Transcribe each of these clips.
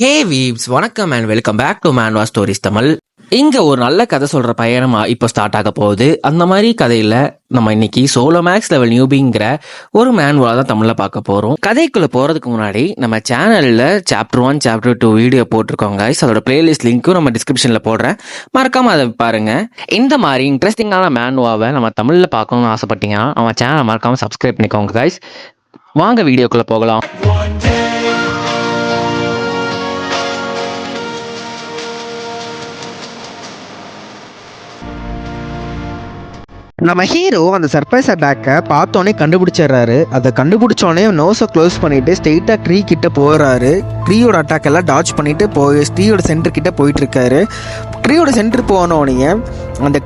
ஹே vibes, வணக்கம் and welcome back to மேன்வா stories Tamil. இங்க ஒரு நல்ல கதை சொல்ற பயணமா இப்போ ஸ்டார்ட் ஆக போகுது. அந்த மாதிரி கதையில நம்ம இன்னைக்கு சோலோ மேக்ஸ் லெவல் நியூபிங்கிற ஒரு மேன்வா தான் தமிழ்ல பார்க்க போறோம். கதைக்குள்ள போறதுக்கு முன்னாடி நம்ம சேனல்ல சாப்டர் 1 சாப்டர் 2 வீடியோ போட்டிருக்கோங்க. அதோட பிளேலிஸ்ட் லிங்க்கும் நம்ம டிஸ்கிரிப்ஷன்ல போடுறேன், மறக்காம அதை பாருங்க. இந்த மாதிரி இன்ட்ரெஸ்டிங்கான மேன்வாவை நம்ம தமிழ்ல பார்க்கணும்னு ஆசைப்பட்டீங்கன்னா நம்ம சேனலை மறக்காம சப்ஸ்கிரைப் பண்ணிக்கோங்க கைஸ். வாங்க வீடியோக்குள்ள போகலாம். நம்ம ஹீரோ அந்த சர்ப்ரைஸ் அட்டாக்கை பார்த்தோன்னே கண்டுபிடிச்சிடுறாரு. அதை கண்டுபிடிச்சோடனே நோஸை க்ளோஸ் பண்ணிட்டு ஸ்ட்ரெயிட்டாக ட்ரீ கிட்ட போகிறாரு. ட்ரீயோட அட்டாக் எல்லாம் டாச் பண்ணிட்டு ட்ரீயோட சென்டர் கிட்ட போயிட்டு இருக்காரு. ட்ரீயோட சென்டர் போனோடனே அந்த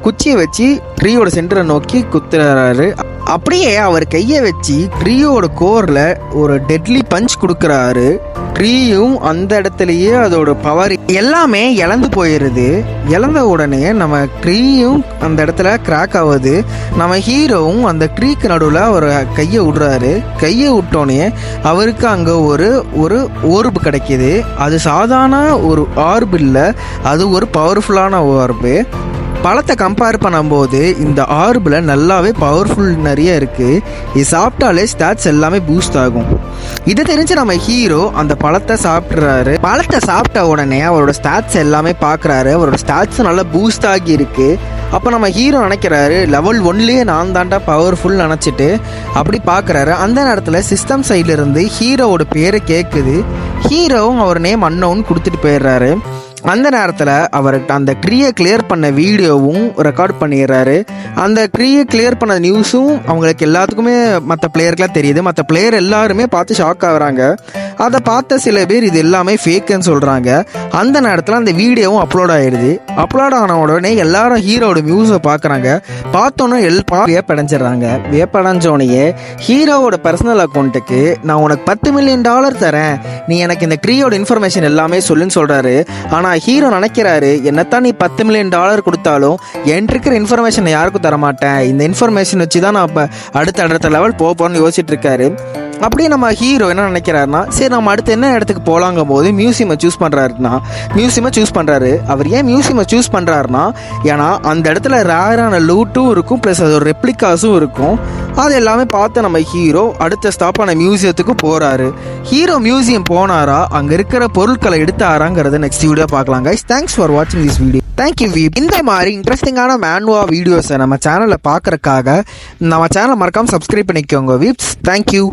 குச்சியை வச்சு ட்ரீயோட சென்டரை நோக்கி குத்துறாரு. அப்படியே அவர் கையை வச்சு ட்ரீயோட கோரில் ஒரு டெட்லி பஞ்ச் கொடுக்குறாரு. ட்ரீயும் அந்த இடத்துலையே அதோட பவர் எல்லாமே இழந்து போயிடுது. இழந்த உடனே நம்ம ட்ரீயும் அந்த இடத்துல கிராக் ஆகுது. நம்ம ஹீரோவும் அந்த ட்ரீக்கு நடுவில் ஒரு கையை விடுறாரு. கையை விட்டோடனே அவருக்கு அங்கே ஒரு ஓர்பு கிடைக்கிது. அது சாதாரண ஒரு ஆர்பு இல்லை, அது ஒரு பவர்ஃபுல்லான ஆர்பு. பழத்தை கம்பேர் பண்ணும்போது இந்த ஆர்பில் நல்லாவே பவர்ஃபுல் நிறைய இருக்குது. இது சாப்பிட்டாலே ஸ்டாட்ஸ் எல்லாமே பூஸ்ட் ஆகும். இதை தெரிஞ்சு நம்ம ஹீரோ அந்த பழத்தை சாப்பிட்றாரு. பழத்தை சாப்பிட்ட உடனே அவரோட ஸ்டாட்ஸ் எல்லாமே பார்க்குறாரு. அவரோட ஸ்டாட்ஸ் நல்லா பூஸ்ட் ஆகி இருக்குது. அப்போ நம்ம ஹீரோ நினைக்கிறாரு லெவல் 1லேயே நான் தாண்டா பவர்ஃபுல் நினச்சிட்டு அப்படி பார்க்குறாரு. அந்த நேரத்தில் சிஸ்டம் சைட்லேருந்து ஹீரோவோட பேரை கேட்குது. ஹீரோவும் அவர் நேம் அன்னோன்னு கொடுத்துட்டு போயிடுறாரு. அந்த நேரத்தில் அவர்கிட்ட அந்த ட்ரீயை கிளியர் பண்ண வீடியோவும் ரெக்கார்ட் பண்ணிடுறாரு. அந்த ட்ரீயை கிளியர் பண்ண நியூஸும் அவங்களுக்கு எல்லாத்துக்குமே மற்ற பிளேயருக்குலாம் தெரியுது. மற்ற பிளேயர் எல்லாருமே பார்த்து ஷாக் ஆகுறாங்க. அதை பார்த்த சில பேர் இது எல்லாமே ஃபேக்குன்னு சொல்கிறாங்க. அந்த நேரத்தில் அந்த வீடியோவும் அப்லோட் ஆகிடுது. அப்லோட் ஆன உடனே எல்லாரும் ஹீரோட நியூஸை பார்க்குறாங்க. பார்த்தோன்னே வியப்படைஞ்சிடறாங்க. வியப்படைஞ்சோடனே ஹீரோவோட பர்சனல் அக்கௌண்ட்டுக்கு நான் உனக்கு $10 மில்லியன் தரேன், நீ எனக்கு இந்த ட்ரீயோட இன்ஃபர்மேஷன் எல்லாமே சொல்லுன்னு சொல்கிறாரு. ஆனால் ஹீரோ நினைக்கிறாரு என்னத்தான் நீ $10 மில்லியன் கொடுத்தாலும் என்கிட்ட இருக்கிற இன்ஃபர்மேஷன் யாருக்கும் தரமாட்டேன், இந்த இன்ஃபர்மேஷன் வச்சு தான் நான் இப்போ அடுத்த லெவல் போகிறேன்னு யோசிச்சுட்டு இருக்காரு. அப்படியே நம்ம ஹீரோ என்ன நினைக்கிறாருன்னா, சரி நம்ம அடுத்து என்ன இடத்துக்கு போகலாங்கும் போது மியூசியமை சூஸ் பண்ணுறாரு. அவர் ஏன் மியூசியமை சூஸ் பண்ணுறாருனா, ஏன்னா அந்த இடத்துல ரேரான லூட்டும் இருக்கும், ப்ளஸ் அது ஒரு ரெப்ளிகாஸும் இருக்கும். அது எல்லாமே பார்த்து நம்ம ஹீரோ அடுத்த ஸ்டாப்பான மியூசியத்துக்கு போகிறாரு. ஹீரோ மியூசியம் போனாரா, அங்கே இருக்கிற பொருட்களை எடுத்தாராங்கிறத நெக்ஸ்ட் வீடியோ பார்க்கலாம் கைஸ். தேங்க்ஸ் ஃபார் வாட்சிங் திஸ் வீடியோ. தேங்க்யூ வீப். இந்த மாதிரி இன்ட்ரெஸ்டிங்கான மேன்வா வீடியோஸை நம்ம சேனலில் பார்க்குறக்காக நம்ம சேனலை மறக்காமல் சப்ஸ்கிரைப் பண்ணிக்கோங்க வீப்ஸ். தேங்க்யூ.